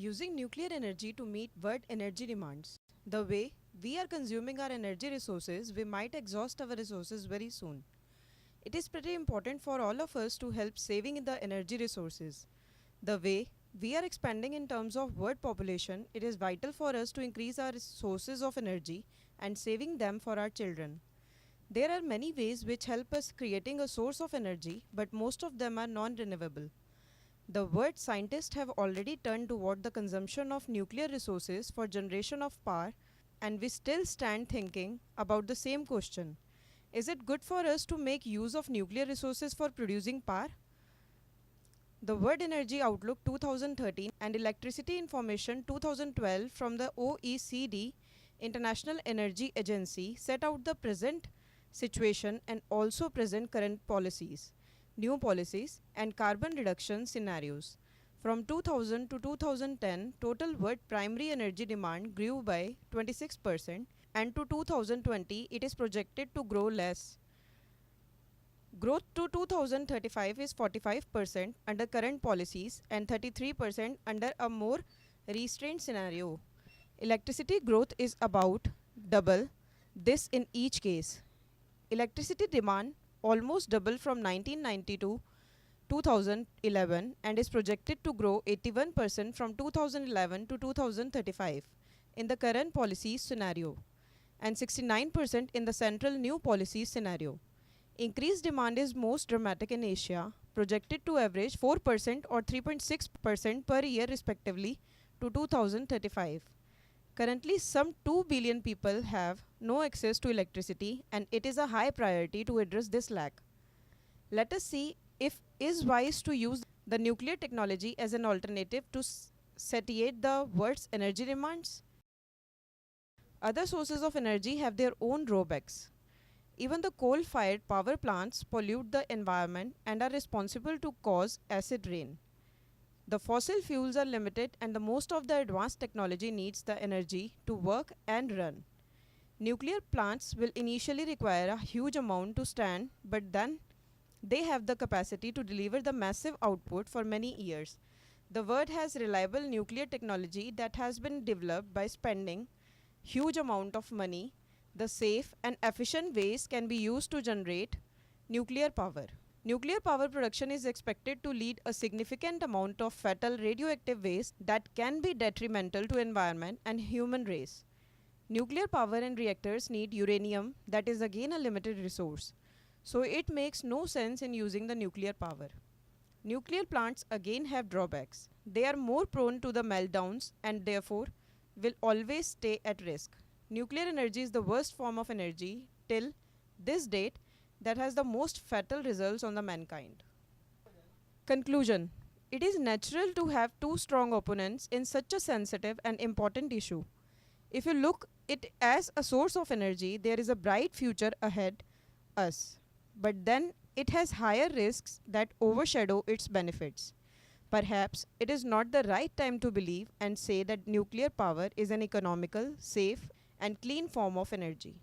Using nuclear energy to meet world energy demands. The way we are consuming our energy resources, we might exhaust our resources very soon. It is pretty important for all of us to help saving in the energy resources. The way we are expanding in terms of world population, it is vital for us to increase our sources of energy and saving them for our children. There are many ways which help us creating a source of energy, but most of them are non-renewable. The world scientists have already turned toward the consumption of nuclear resources for generation of power, and we still stand thinking about the same question. Is it good for us to make use of nuclear resources for producing power? The World Energy Outlook 2013 and Electricity Information 2012 from the OECD International Energy Agency set out the present situation and also present current policies, new policies, and carbon reduction scenarios. From 2000 to 2010, total world primary energy demand grew by 26%, and to 2020, it is projected to grow less. Growth to 2035 is 45% under current policies and 33% under a more restrained scenario. Electricity growth is about double this in each case. Electricity demand almost doubled from 1990 to 2011 and is projected to grow 81% from 2011 to 2035 in the current policy scenario and 69% in the central new policy scenario. Increased demand is most dramatic in Asia, projected to average 4% or 3.6% per year respectively to 2035. Currently, some 2 billion people have no access to electricity, and it is a high priority to address this lack. Let us see if it is wise to use the nuclear technology as an alternative to satiate the world's energy demands. Other sources of energy have their own drawbacks. Even the coal-fired power plants pollute the environment and are responsible to cause acid rain. The fossil fuels are limited and the most of the advanced technology needs the energy to work and run. Nuclear plants will initially require a huge amount to stand, but then they have the capacity to deliver the massive output for many years. The world has reliable nuclear technology that has been developed by spending huge amount of money. The safe and efficient ways can be used to generate nuclear power. Nuclear power production is expected to lead a significant amount of fatal radioactive waste that can be detrimental to environment and human race. Nuclear power and reactors need uranium that is again a limited resource. So it makes no sense in using the nuclear power. Nuclear plants again have drawbacks. They are more prone to the meltdowns and therefore will always stay at risk. Nuclear energy is the worst form of energy till this date that has the most fatal results on the mankind. Conclusion. It is natural to have two strong opponents in such a sensitive and important issue. If you look it as a source of energy, there is a bright future ahead us. But then it has higher risks that overshadow its benefits. Perhaps it is not the right time to believe and say that nuclear power is an economical, safe, and clean form of energy.